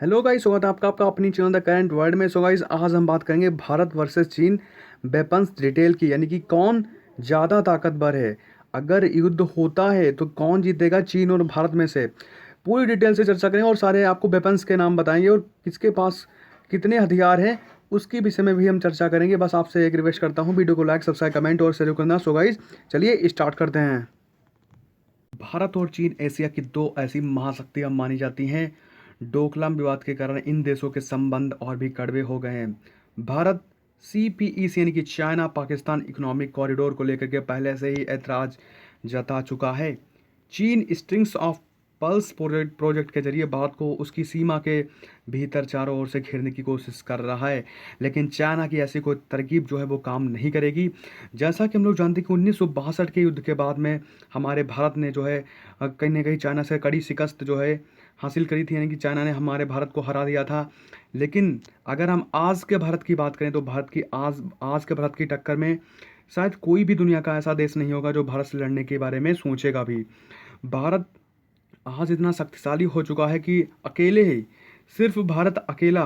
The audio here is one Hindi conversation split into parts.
हेलो गाइस, स्वागत है आपका अपनी चैनल द करंट वर्ल्ड में। सो गाइस, आज हम बात करेंगे भारत वर्सेस चीन वेपन्स डिटेल की, यानी कि कौन ज़्यादा ताकतवर है। अगर युद्ध होता है तो कौन जीतेगा, चीन और भारत में से। पूरी डिटेल से चर्चा करेंगे और सारे आपको वेपन्स के नाम बताएंगे और किसके पास कितने हथियार हैं उसकी विषय में भी हम चर्चा करेंगे। बस आपसे एक रिक्वेस्ट करता हूँ, वीडियो को लाइक, सब्सक्राइब, कमेंट और शेयर करना। सो गाइस, चलिए स्टार्ट करते हैं। भारत और चीन एशिया की दो ऐसी महाशक्तियां मानी जाती हैं। डोकलाम विवाद के कारण इन देशों के संबंध और भी कड़वे हो गए हैं। भारत सीपीईसी यानी कि चाइना पाकिस्तान इकोनॉमिक कॉरिडोर को लेकर के पहले से ही ऐतराज जता चुका है। चीन स्ट्रिंग्स ऑफ पल्स प्रोजेक्ट के जरिए भारत को उसकी सीमा के भीतर चारों ओर से घेरने की कोशिश कर रहा है, लेकिन चाइना की ऐसी कोई तरकीब जो है वो काम नहीं करेगी। जैसा कि हम लोग जानते हैं कि 1962 के युद्ध के बाद में हमारे भारत ने जो है कहीं ना कहीं चाइना से कड़ी शिकस्त जो है हासिल करी थी, यानी कि चाइना ने हमारे भारत को हरा दिया था। लेकिन अगर हम आज के भारत की बात करें तो भारत की आज आज के भारत की टक्कर में शायद कोई भी दुनिया का ऐसा देश नहीं होगा जो भारत से लड़ने के बारे में सोचेगा भी। भारत आज इतना शक्तिशाली हो चुका है कि अकेले ही, सिर्फ भारत अकेला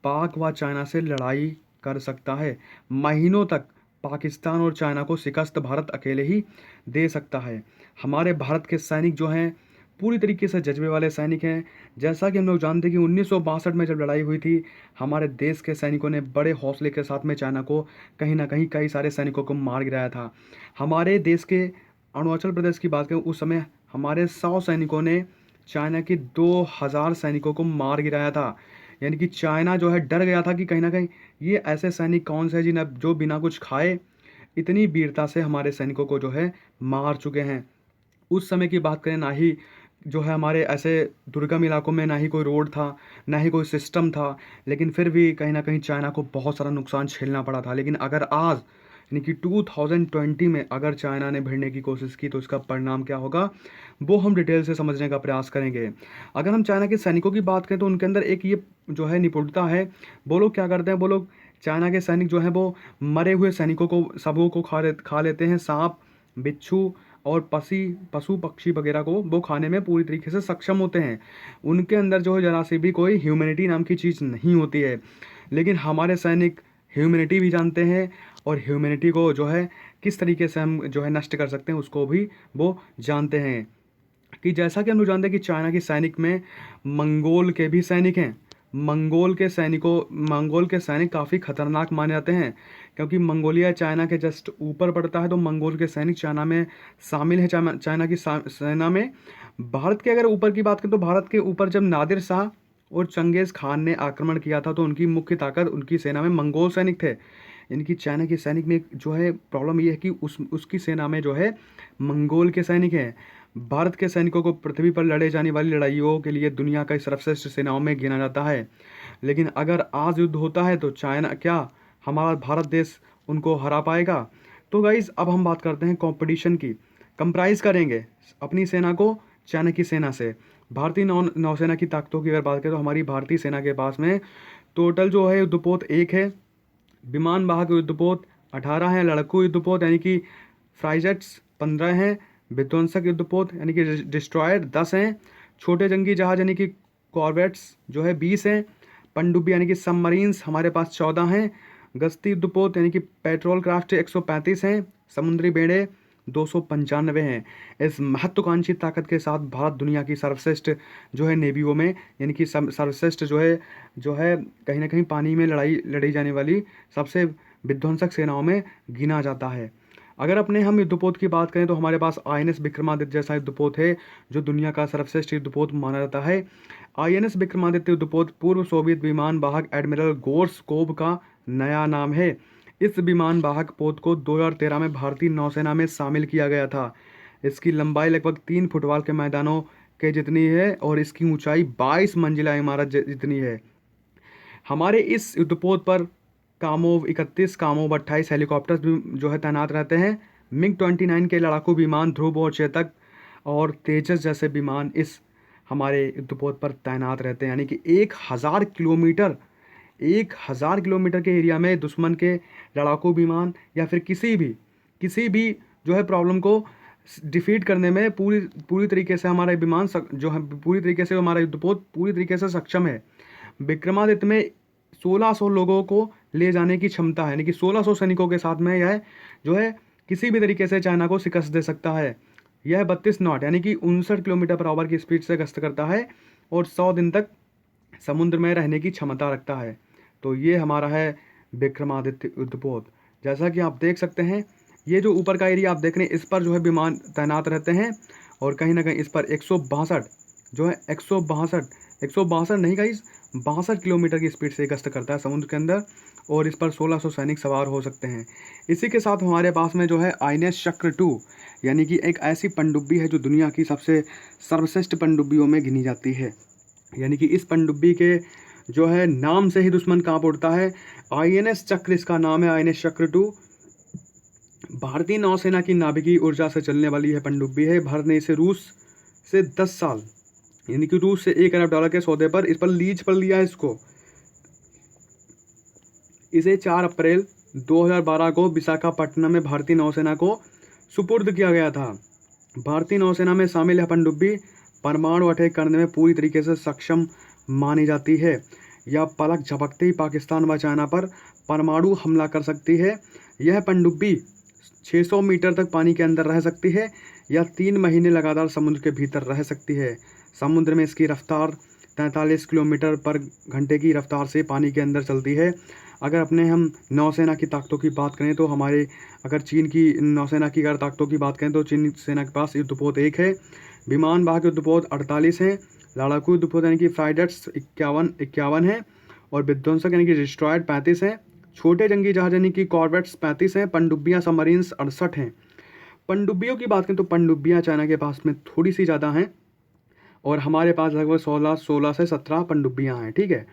पाक व चाइना से लड़ाई कर सकता है। महीनों तक पाकिस्तान और चाइना को शिकस्त भारत अकेले ही दे सकता है। हमारे भारत के सैनिक जो हैं पूरी तरीके से जज्बे वाले सैनिक हैं। जैसा कि हम लोग जानते हैं कि 1962 में जब लड़ाई हुई थी, हमारे देश के सैनिकों ने बड़े हौसले के साथ में चाइना को कहीं ना कहीं कई सारे सैनिकों को मार गिराया था। हमारे देश के अरुणाचल प्रदेश की बात करें, उस समय हमारे 100 सैनिकों ने चाइना के 2000 सैनिकों को मार गिराया था। यानी कि चाइना जो है डर गया था कि कहीं ना कहीं ये ऐसे सैनिक कौन से हैं जिन्हें जो बिना कुछ खाए इतनी वीरता से हमारे सैनिकों को जो है मार चुके हैं। उस समय की बात करें, ना ही जो है हमारे ऐसे दुर्गम इलाकों में ना ही कोई रोड था, ना ही कोई सिस्टम था, लेकिन फिर भी कहीं ना कहीं चाइना को बहुत सारा नुकसान झेलना पड़ा था। लेकिन अगर आज यानी कि 2020 में अगर चाइना ने भिड़ने की कोशिश की तो इसका परिणाम क्या होगा वो हम डिटेल से समझने का प्रयास करेंगे। अगर हम चाइना के सैनिकों की बात करें तो उनके अंदर एक ये जो है निपुणता है। वो लोग क्या करते हैं, वो लोग चाइना के सैनिक जो हैं वो मरे हुए सैनिकों को सबों को खा लेते हैं। सांप, बिच्छू और पशु पक्षी वगैरह को वो खाने में पूरी तरीके से सक्षम होते हैं। उनके अंदर जो है जरा सी भी कोई ह्यूमैनिटी नाम की चीज़ नहीं होती है। लेकिन हमारे सैनिक ह्यूमैनिटी भी जानते हैं और ह्यूमैनिटी को जो है किस तरीके से हम जो है नष्ट कर सकते हैं उसको भी वो जानते हैं। कि जैसा कि हम लोग जानते हैं कि चाइना की सैनिक में मंगोल के भी सैनिक हैं। मंगोल के सैनिक काफ़ी खतरनाक माने जाते हैं, क्योंकि मंगोलिया चाइना के जस्ट ऊपर पड़ता है, तो मंगोल के सैनिक चाइना में शामिल है। चाइना की सेना में भारत के अगर ऊपर की बात करें तो भारत के ऊपर जब नादिर शाह और चंगेज़ खान ने आक्रमण किया था तो उनकी मुख्य ताकत उनकी सेना में मंगोल सैनिक थे। इनकी चाइना की सैनिक में जो है प्रॉब्लम ये है कि उसकी सेना में जो है मंगोल के सैनिक हैं। भारत के सैनिकों को पृथ्वी पर लड़े जाने वाली लड़ाइयों के लिए दुनिया का सर्वश्रेष्ठ सेनाओं में गिना जाता है। लेकिन अगर आज युद्ध होता है तो चाइना क्या हमारा भारत देश उनको हरा पाएगा। तो गाइज, अब हम बात करते हैं कंपटीशन की। कंप्राइज करेंगे अपनी सेना को चाइना की सेना से। भारतीय नौसेना की ताकतों की अगर बात करें तो हमारी भारतीय सेना के पास में टोटल जो है युद्धपोत 1 है, विमान वाहक युद्धपोत 18 हैं, लड़ाकू युद्धपोत यानी कि फ्राइजेट्स 15 हैं, विध्वंसक युद्धपोत यानी कि डिस्ट्रॉयर 10 हैं, छोटे जंगी जहाज यानी कि कॉर्वेट्स जो है 20 हैं, पनडुब्बी यानी कि सबमरीन्स हमारे पास 14 हैं, गश्ती युद्धपोत यानी कि पेट्रोल क्राफ्ट 135 हैं, समुद्री बेड़े 295 हैं। इस महत्वाकांक्षी ताकत के साथ भारत दुनिया की सर्वश्रेष्ठ जो है नेवियों में यानी कि सर्वश्रेष्ठ जो है कहीं ना कहीं पानी में लड़ाई लड़ी जाने वाली सबसे विध्वंसक सेनाओं में गिना जाता है। अगर अपने हम युद्धपोत की बात करें तो हमारे पास आईएनएस विक्रमादित्य जैसा युद्धपोत है जो दुनिया का सर्वश्रेष्ठ युद्धपोत माना जाता है। आईएनएस विक्रमादित्य युद्धपोत पूर्व सोवियत विमान वाहक एडमिरल गोर्सकोव का नया नाम है। इस विमान वाहक पोत को 2013 में भारतीय नौसेना में शामिल किया गया था। इसकी लंबाई लगभग 3 फुटबॉल के मैदानों के जितनी है और इसकी ऊंचाई 22 मंजिला इमारत जितनी है। हमारे इस युद्धपोत पर कामोव 31, कामोव 28 हेलीकॉप्टर्स भी जो है तैनात रहते हैं। मिग 29 के लड़ाकू विमान ध्रुव और चेतक और तेजस जैसे विमान इस हमारे युद्धपोत पर तैनात रहते हैं। यानी कि 1000 किलोमीटर के एरिया में दुश्मन के लड़ाकू विमान या फिर किसी भी जो है प्रॉब्लम को डिफीट करने में पूरी पूरी तरीके से हमारा जो है पूरी तरीके से हमारा युद्धपोत पूरी तरीके से सक्षम है। विक्रमादित्य में 1600 लोगों को ले जाने की क्षमता है, यानी कि 1600 सैनिकों के साथ में यह जो है किसी भी तरीके से चाइना को शिकस्त दे सकता है। यह 32 नॉट यानी कि 59 किलोमीटर पर आवर की स्पीड से गश्त करता है और 100 दिन तक समुद्र में रहने की क्षमता रखता है। तो ये हमारा है विक्रमादित्य युद्धपोत। जैसा कि आप देख सकते हैं, ये जो ऊपर का एरिया आप देख रहे हैं, इस पर जो है विमान तैनात रहते हैं और कहीं ना कहीं इस पर 162 जो है 162 नहीं गाइस, 62 किलोमीटर की स्पीड से गश्त करता है समुद्र के अंदर और इस पर 1600 सैनिक सवार हो सकते हैं। इसी के साथ हमारे पास में जो है आईएनएस चक्र 2 यानी कि एक ऐसी पनडुब्बी है जो दुनिया की सबसे सर्वश्रेष्ठ पनडुब्बियों में गिनी जाती है। यानी कि इस पनडुब्बी के जो है नाम से ही दुश्मन कांप उठता है। आईएनएस चक्र इसका नाम है, आईएनएस चक्र 2। भारतीय नौसेना की नाभिकीय ऊर्जा से चलने वाली यह पनडुब्बी है। भारत ने इसे रूस से 10 साल यानी कि रूस से $1 अरब के सौदे पर इस पर लीज पर लिया है इसको। इसे 4 अप्रैल 2012 को विशाखापट्टनम में भारतीय नौसेना को सुपुर्द किया गया था। भारतीय नौसेना में शामिल यह पनडुब्बी परमाणु अटैक करने में पूरी तरीके से सक्षम मानी जाती है। यह पलक झपकते ही पाकिस्तान व चाइना पर परमाणु हमला कर सकती है। यह पनडुब्बी 600 मीटर तक पानी के अंदर रह सकती है या 3 महीने लगातार समुद्र के भीतर रह सकती है। समुद्र में इसकी रफ्तार 43 किलोमीटर पर घंटे की रफ्तार से पानी के अंदर चलती है। अगर अपने हम नौसेना की ताकतों की बात करें तो हमारे अगर चीन की नौसेना की अगर ताकतों की बात करें तो चीन सेना के पास युद्धपोत 1 है, विमान वाहक युद्धपोत 48 हैं, लड़ाकू युद्धपोत यानी कि फ्राइडेट्स 51 है और विध्वंसक यानी कि डिस्ट्रॉयड 35 हैं, छोटे जंगी जहाज यानी कि कॉर्वेट्स 35 हैं, पनडुब्बियाँ सबमरीन्स 68 हैं। पनडुब्बियों की बात करें तो पनडुब्बियाँ चाइना के पास में थोड़ी सी ज़्यादा हैं और हमारे पास लगभग 16 से 17 पनडुब्बियाँ हैं। ठीक है,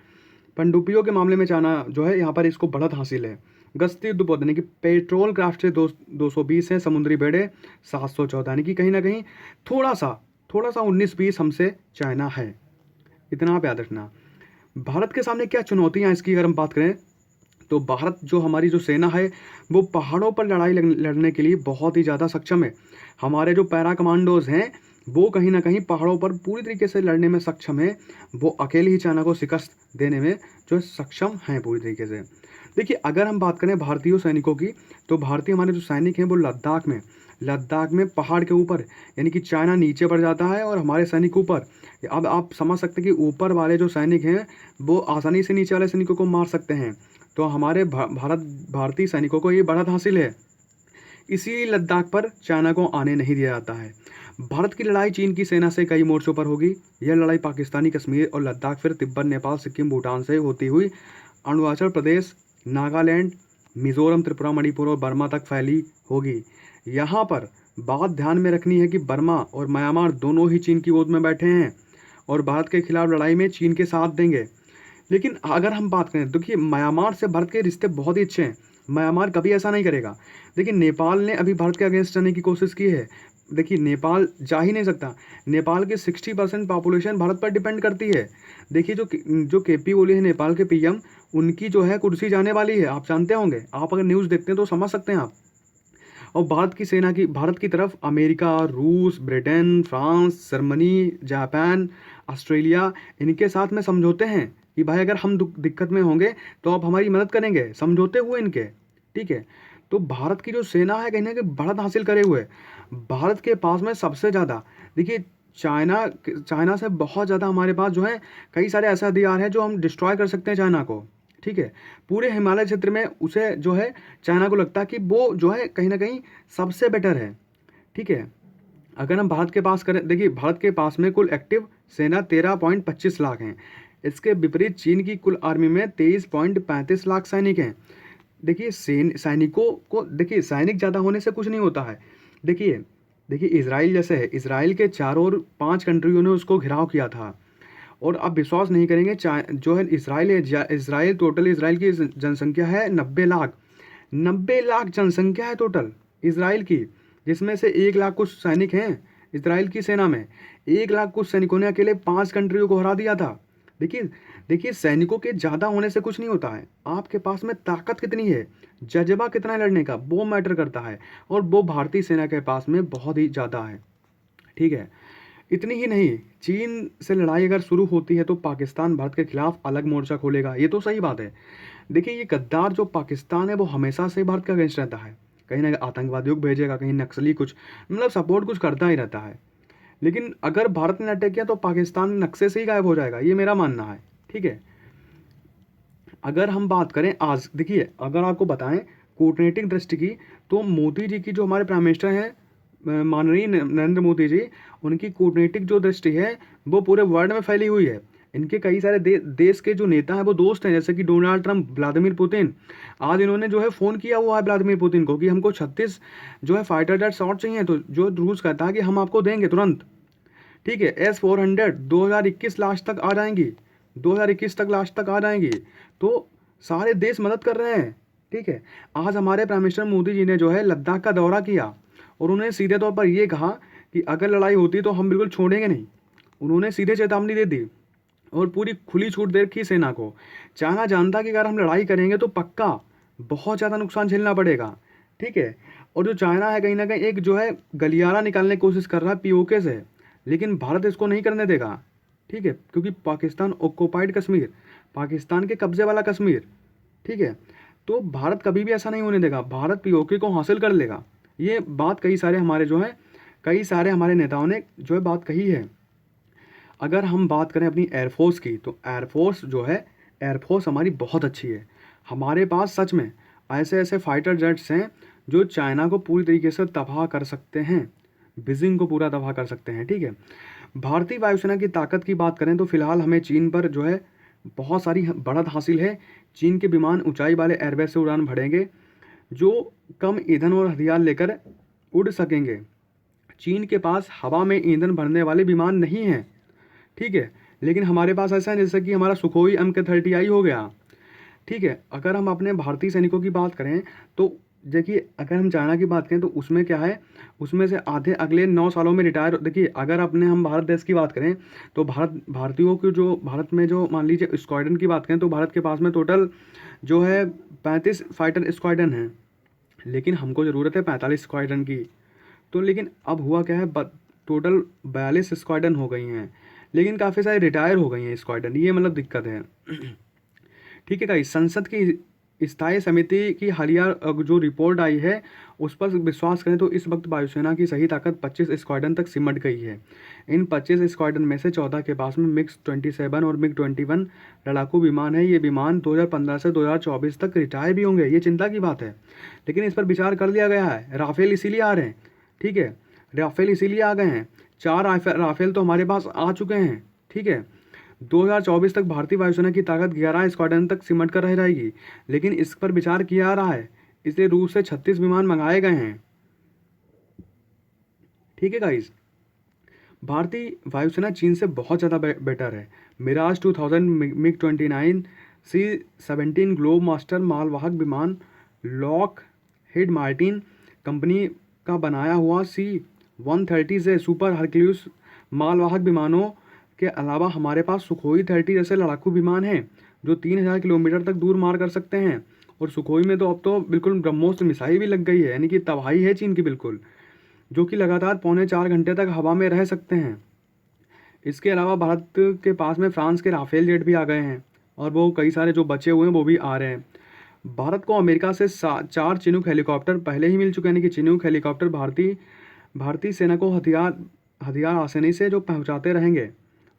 पनडुब्बियों के मामले में चाइना जो है यहाँ पर इसको बढ़त हासिल है। गश्ती युद्धपोत यानी कि पेट्रोल क्राफ्ट से 220 है, समुद्री बेड़े 714 यानी कि कहीं ना कहीं थोड़ा सा 19-20 हमसे चाइना है। इतना आप याद रखना। भारत के सामने क्या चुनौतियाँ इसकी अगर हम बात करें तो भारत जो हमारी जो सेना है वो पहाड़ों पर लड़ाई लड़ने के लिए बहुत ही ज़्यादा सक्षम है। हमारे जो पैरा कमांडोज हैं वो कहीं ना कहीं पहाड़ों पर पूरी तरीके से लड़ने में सक्षम है। वो अकेले ही चाइना को शिकस्त देने में जो सक्षम हैं पूरी तरीके से। देखिए, अगर हम बात करें भारतीय सैनिकों की तो भारतीय हमारे जो सैनिक हैं वो लद्दाख में पहाड़ के ऊपर यानी कि चाइना नीचे बढ़ जाता है और हमारे सैनिक ऊपर। अब आप समझ सकते हैं कि ऊपर वाले जो सैनिक हैं वो आसानी से नीचे वाले सैनिकों को मार सकते हैं। तो हमारे भारतीय सैनिकों को ये बढ़त हासिल है, इसी लद्दाख पर चाइना को आने नहीं दिया जाता है। भारत की लड़ाई चीन की सेना से कई मोर्चों पर होगी। यह लड़ाई पाकिस्तानी कश्मीर और लद्दाख फिर तिब्बत, नेपाल, सिक्किम, भूटान से होती हुई अरुणाचल प्रदेश, नागालैंड, मिजोरम, त्रिपुरा, मणिपुर और बर्मा तक फैली होगी। यहाँ पर बात ध्यान में रखनी है कि बर्मा और म्यांमार दोनों ही चीन की गोद में बैठे हैं और भारत के खिलाफ लड़ाई में चीन के साथ देंगे। लेकिन अगर हम बात करें, देखिए म्यांमार से भारत के रिश्ते बहुत ही अच्छे हैं, म्यांमार कभी ऐसा नहीं करेगा। देखिए नेपाल ने अभी भारत के अगेंस्ट जाने की कोशिश की है। देखिए नेपाल जा ही नहीं सकता, नेपाल की 60% पॉपुलेशन भारत पर डिपेंड करती है। देखिए जो केपी ओली है नेपाल के पीएम, उनकी जो है कुर्सी जाने वाली है, आप जानते होंगे, आप अगर न्यूज़ देखते हैं तो समझ सकते हैं आप। और भारत की तरफ अमेरिका, रूस, Britain, France, Germany, Japan, Australia, इनके साथ में समझौते हैं कि भाई अगर हम दिक्कत में होंगे तो आप हमारी मदद करेंगे, समझौते हुए इनके। ठीक है, तो भारत की जो सेना है कहीं ना कहीं बढ़त हासिल करे हुए। भारत के पास में सबसे ज़्यादा, देखिए चाइना से बहुत ज़्यादा हमारे पास जो है कई सारे ऐसे हथियार हैं जो हम डिस्ट्रॉय कर सकते हैं चाइना को। ठीक है, पूरे हिमालय क्षेत्र में उसे जो है चाइना को लगता है कि वो जो है कहीं ना कहीं सबसे बेटर है। ठीक है, अगर हम भारत के पास करें, देखिए भारत के पास में कुल एक्टिव सेना 13.25 लाख हैं। इसके विपरीत चीन की कुल आर्मी में 23.35 लाख सैनिक हैं। देखिए सैनिकों को, देखिए सैनिक ज़्यादा होने से कुछ नहीं होता है। देखिए इजराइल जैसे है, इजराइल के चारों ओर 5 कंट्रियों ने उसको घिराव किया था और आप विश्वास नहीं करेंगे, जो है इजराइल टोटल इजराइल की जनसंख्या है 90 लाख जनसंख्या है टोटल इजराइल की, जिसमें से 1 लाख कुछ सैनिक हैं इजराइल की सेना में। 1 लाख कुछ सैनिकों ने अकेले 5 कंट्रियों को हरा दिया था। देखिए सैनिकों के ज़्यादा होने से कुछ नहीं होता है, आपके पास में ताकत कितनी है, जज्बा कितना है लड़ने का, वो मैटर करता है और वो भारतीय सेना के पास में बहुत ही ज़्यादा है। ठीक है, इतनी ही नहीं, चीन से लड़ाई अगर शुरू होती है तो पाकिस्तान भारत के खिलाफ अलग मोर्चा खोलेगा, ये तो सही बात है। देखिए ये गद्दार जो पाकिस्तान है वो हमेशा से भारत का अगेंस्ट रहता है, कहीं ना कहीं आतंकवादियों को भेजेगा, कहीं नक्सली कुछ मतलब सपोर्ट कुछ करता ही रहता है। लेकिन अगर भारत ने अटैक किया तो पाकिस्तान नक्शे से ही गायब हो जाएगा, ये मेरा मानना है। ठीक है, अगर हम बात करें आज, देखिए अगर आपको बताएं कूटनीतिक दृष्टि की, तो मोदी जी की जो हमारे प्राइम मिनिस्टर हैं माननीय नरेंद्र मोदी जी, उनकी कूटनीतिक जो दृष्टि है वो पूरे वर्ल्ड में फैली हुई है। इनके कई सारे देश के जो नेता हैं वो दोस्त हैं, जैसे कि डोनाल्ड ट्रंप, व्लादिमीर पुतिन। आज इन्होंने जो है फ़ोन किया हुआ है व्लादिमीर पुतिन को कि हमको 36 जो है फाइटर जेट शॉट चाहिए, तो जो रूस कहता है कि हम आपको देंगे तुरंत। ठीक है, S-400 2021 लास्ट तक आ जाएंगी, 2021 तक लास्ट तक आ जाएंगी। तो सारे देश मदद कर रहे हैं। ठीक है, आज हमारे प्राइम मिनिस्टर मोदी जी ने जो है लद्दाख का दौरा किया और उन्होंने सीधे तौर पर ये कहा कि अगर लड़ाई होती तो हम बिल्कुल छोड़ेंगे नहीं। उन्होंने सीधे चेतावनी दे दी और पूरी खुली छूट दे रखी सेना को। चाइना जानता कि अगर हम लड़ाई करेंगे तो पक्का बहुत ज़्यादा नुकसान झेलना पड़ेगा। ठीक है, और जो चाइना है कहीं ना कहीं एक जो है गलियारा निकालने की कोशिश कर रहा है पीओके से, लेकिन भारत इसको नहीं करने देगा। ठीक है, क्योंकि पाकिस्तान ऑक्युपाइड कश्मीर, पाकिस्तान के कब्जे वाला कश्मीर। ठीक है, तो भारत कभी भी ऐसा नहीं होने देगा, भारत पीओके को हासिल कर लेगा। ये बात कई सारे हमारे जो है कई सारे हमारे नेताओं ने जो है बात कही है। अगर हम बात करें अपनी एयरफोर्स की, तो एयरफोर्स जो है, एयरफोर्स हमारी बहुत अच्छी है। हमारे पास सच में ऐसे ऐसे फाइटर जेट्स हैं जो चाइना को पूरी तरीके से तबाह कर सकते हैं, बीजिंग को पूरा तबाह कर सकते हैं। ठीक है, भारतीय वायुसेना की ताकत की बात करें तो फिलहाल हमें चीन पर जो है बहुत सारी बढ़त हासिल है। चीन के विमान ऊंचाई वाले एयरबेस से उड़ान भरेंगे जो कम ईंधन और हथियार लेकर उड़ सकेंगे। चीन के पास हवा में ईंधन भरने वाले विमान नहीं हैं। ठीक है, लेकिन हमारे पास ऐसा है जैसे कि हमारा सुखोई MK-30I हो गया। ठीक है, अगर हम अपने भारतीय सैनिकों की बात करें तो देखिए अगर हम चाइना की बात करें तो उसमें क्या है, उसमें से आधे अगले 9 सालों में रिटायर। देखिए अगर अपने हम भारत देश की बात करें तो भारतीयों की जो भारत में जो मान लीजिए स्क्वाड्रन की बात करें तो भारत के पास में टोटल जो है 35 फाइटर स्क्वाड्रन हैं, लेकिन हमको ज़रूरत है 45 स्क्वाड्रन की। तो लेकिन अब हुआ क्या है, टोटल 42 स्क्वाड्रन हो गई हैं, लेकिन काफ़ी सारे रिटायर हो गई हैं स्क्वाड्रन, ये मतलब दिक्कत है। ठीक है गाइस, संसद की स्थायी समिति की हालिया जो रिपोर्ट आई है उस पर विश्वास करें तो इस वक्त वायुसेना की सही ताकत 25 स्क्वाड्रन तक सिमट गई है। इन 25 स्क्वाड्रन में से 14 के पास में MiG-27 और MiG-21 लड़ाकू विमान है। ये विमान 2015 से 2024 तक रिटायर भी होंगे, ये चिंता की बात है, लेकिन इस पर विचार कर लिया गया है। राफेल इसीलिए आ रहे हैं। ठीक है, राफेल इसीलिए आ गए हैं, 4 राफेल तो हमारे पास आ चुके हैं। ठीक है, 2024 तक भारतीय वायुसेना की ताकत 11 स्क्वाड्रन तक सिमट कर रह जाएगी, लेकिन इस पर विचार किया जा रहा है, इसलिए रूस से 36 विमान मंगाए गए हैं। ठीक है गाइस, भारतीय वायुसेना चीन से बहुत ज़्यादा बेटर है। Miraj 2000, MiG-29, C-17 globe master मालवाहक विमान, लॉक हिड मार्टिन कंपनी का बनाया हुआ C-130 से सुपर हरक्यूलिस मालवाहक विमानों के अलावा हमारे पास सुखोई 30 जैसे लड़ाकू विमान हैं जो 3000 किलोमीटर तक दूर मार कर सकते हैं। और सुखोई में तो अब तो बिल्कुल ब्रह्मोस मिसाइल भी लग गई है, यानी कि तबाही है चीन की बिल्कुल, जो कि लगातार 3.25 घंटे तक हवा में रह सकते हैं। इसके अलावा भारत के पास में फ्रांस के राफेल जेट भी आ गए हैं और वो कई सारे जो बचे हुए हैं वो भी आ रहे हैं। भारत को अमेरिका से 4 चिनूक हेलीकॉप्टर पहले ही मिल चुके हैं, यानी कि चिनूक हेलीकॉप्टर भारतीय सेना को हथियार आसानी से जो पहुंचाते रहेंगे।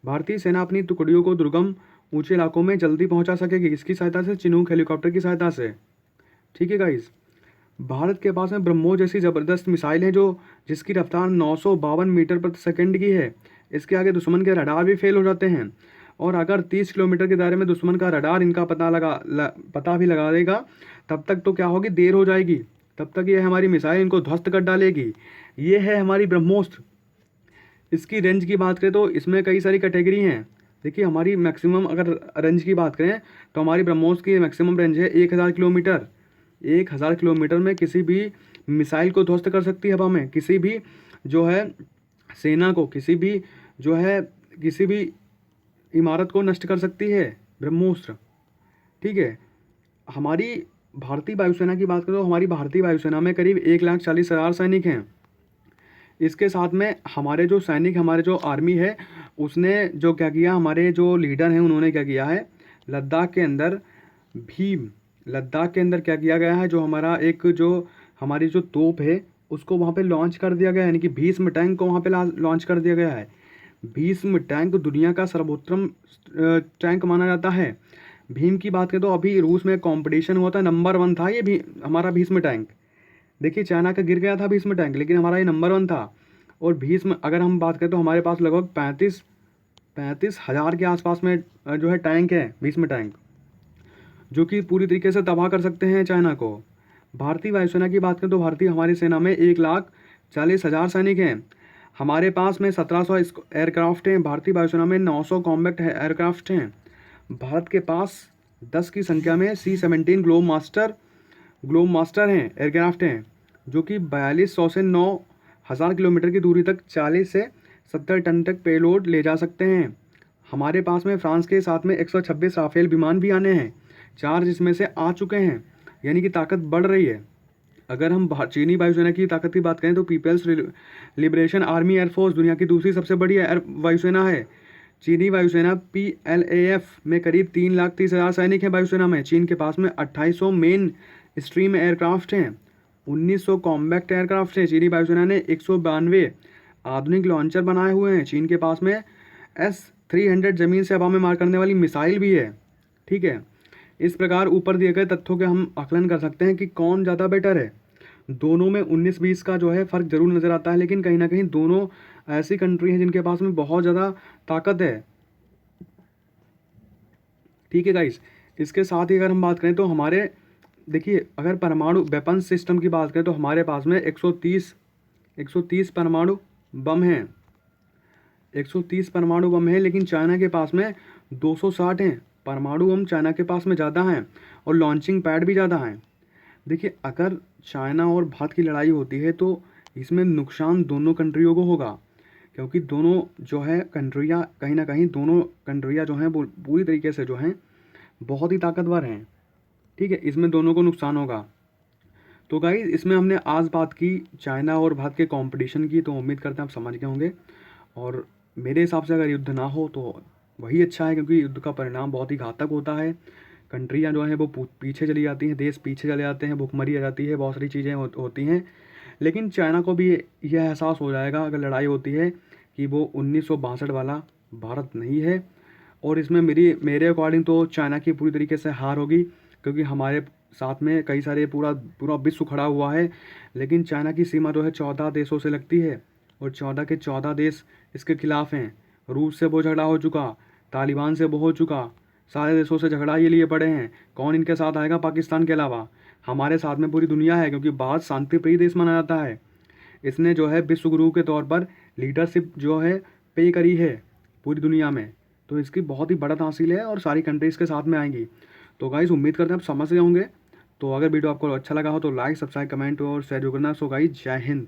भारतीय सेना अपनी टुकड़ियों को दुर्गम ऊंचे इलाकों में जल्दी पहुंचा सकेगी इसकी सहायता से, चिनूक हेलीकॉप्टर की सहायता से। ठीक है गाइस, भारत के पास में ब्रह्मोस जैसी ज़बरदस्त मिसाइल है जो जिसकी रफ्तार 952 मीटर प्रति सेकंड की है। इसके आगे दुश्मन के रडार भी फेल हो जाते हैं, और अगर 30 किलोमीटर के दायरे में दुश्मन का रडार इनका पता भी लगा देगा, तब तक तो क्या होगी, देर हो जाएगी, तब तक ये हमारी मिसाइल इनको ध्वस्त कर डालेगी। ये है हमारी ब्रह्मोस। इसकी रेंज की बात करें तो इसमें कई सारी कैटेगरी हैं। देखिए हमारी मैक्सिमम अगर रेंज की बात करें तो हमारी ब्रह्मोस की मैक्सिमम रेंज है 1000 किलोमीटर। 1000 किलोमीटर में किसी भी मिसाइल को ध्वस्त कर सकती है हवा में, किसी भी जो है सेना को, किसी भी इमारत को नष्ट कर सकती है ब्रह्मोस्त्र। ठीक है, हमारी भारतीय वायुसेना की बात करें तो हमारी भारतीय वायुसेना में करीब 1,40,000 सैनिक हैं। इसके साथ में हमारे जो सैनिक, हमारे जो आर्मी है, उसने जो क्या किया, हमारे जो लीडर हैं उन्होंने क्या किया है, लद्दाख के अंदर भीम, लद्दाख के अंदर क्या किया गया है, जो हमारा एक जो हमारी जो तोप है उसको वहाँ पे लॉन्च कर दिया गया है, यानी कि भीष्म टैंक को वहाँ पे लॉन्च कर दिया गया है। भीष्म टैंक दुनिया का सर्वोत्तम टैंक माना जाता है। भीम की बात करें तो अभी रूस में कंपटीशन हुआ था, नंबर 1 था ये भी हमारा भीष्म टैंक। देखिए चाइना का गिर गया था भीष्म टैंक, लेकिन हमारा ये नंबर 1 था। और भीष्म अगर हम बात करें तो हमारे पास लगभग 35 हज़ार के आसपास में जो है टैंक है, भीष्म टैंक, जो कि पूरी तरीके से तबाह कर सकते हैं चाइना को। भारतीय वायुसेना की बात करें तो भारतीय हमारी सेना में 1,40,000 सैनिक हैं। हमारे पास में 1700 एयरक्राफ्ट हैं। भारतीय वायुसेना में 900 कॉम्बैट एयरक्राफ्ट हैं। भारत के पास 10 की संख्या में C-17 ग्लोब मास्टर हैं, एयरक्राफ्ट हैं, जो कि 4200 से 9,000 किलोमीटर की दूरी तक 40 से 70 टन तक पेलोड ले जा सकते हैं। हमारे पास में फ्रांस के साथ में 126 राफेल विमान भी आने हैं, 4 जिसमें से आ चुके हैं, यानी कि ताकत बढ़ रही है। अगर हम चीनी वायुसेना की ताकत की बात करें तो पीपल्स लिबरेशन आर्मी एयरफोर्स दुनिया की दूसरी सबसे बड़ी वायुसेना है। चीनी वायुसेना PLAF में करीब 3,30,000 सैनिक हैं। वायुसेना में चीन के पास में 2800 मेन स्ट्रीम एयरक्राफ्ट हैं, 1900 कॉम्बैक्ट एयरक्राफ्ट हैं। चीनी वायुसेना ने 192 आधुनिक लॉन्चर बनाए हुए हैं। चीन के पास में S-300 जमीन से हवा में मार करने वाली मिसाइल भी है। ठीक है, इस प्रकार ऊपर दिए गए तथ्यों के हम आकलन कर सकते हैं कि कौन ज़्यादा बेटर है। दोनों में 19-20 का जो है फ़र्क जरूर नज़र आता है, लेकिन कहीं ना कहीं दोनों ऐसी कंट्री हैं जिनके पास में बहुत ज़्यादा ताकत है। ठीक है गाइस, इसके साथ ही अगर हम बात करें तो हमारे देखिए, अगर परमाणु वेपन सिस्टम की बात करें तो हमारे पास में 130 परमाणु बम हैं, 130 परमाणु बम हैं, लेकिन चाइना के पास में 260 हैं। परमाणु बम चाइना के पास में ज़्यादा हैं और लॉन्चिंग पैड भी ज़्यादा हैं। देखिए, अगर चाइना और भारत की लड़ाई होती है तो इसमें नुकसान दोनों कंट्रियों को होगा, क्योंकि दोनों जो है कंट्रियाँ, कहीं ना कहीं दोनों कंट्रियाँ जो हैं वो पूरी तरीके से जो हैं बहुत ही ताकतवर हैं। ठीक है, इसमें दोनों को नुकसान होगा। तो गाइस, इसमें हमने आज बात की चाइना और भारत के कंपटीशन की, तो उम्मीद करते हैं आप समझ गए होंगे। और मेरे हिसाब से अगर युद्ध ना हो तो वही अच्छा है, क्योंकि युद्ध का परिणाम बहुत ही घातक होता है। कंट्रियाँ जो हैं वो पीछे चली जाती हैं, देश पीछे चले जाते हैं, भुखमरी आ जाती है, बहुत सारी चीज़ें होती हैं। लेकिन चाइना को भी यह एहसास हो जाएगा अगर लड़ाई होती है कि वो 1962 वाला भारत नहीं है। और इसमें मेरे अकॉर्डिंग तो चाइना की पूरी तरीके से हार होगी, क्योंकि हमारे साथ में कई सारे पूरा विश्व खड़ा हुआ है। लेकिन चाइना की सीमा जो है 14 देशों से लगती है, और 14 के 14 देश इसके खिलाफ़ हैं। रूस से वो झगड़ा हो चुका, तालिबान से वो हो चुका, सारे देशों से झगड़ा ये लिए पड़े हैं। कौन इनके साथ आएगा पाकिस्तान के अलावा? हमारे साथ में पूरी दुनिया है, क्योंकि भारत शांतिप्रिय देश माना जाता है। इसने जो है विश्व गुरु के तौर पर लीडरशिप जो है पे करी है पूरी दुनिया में, तो इसकी बहुत ही बढ़त हासिल है और सारी कंट्रीज़ के साथ में आएंगी। तो गाइस, उम्मीद करते हैं आप समझ गए होंगे। तो अगर वीडियो आपको अच्छा लगा हो तो लाइक, सब्सक्राइब, कमेंट और शेयर करना। सो गाइस, जय हिंद।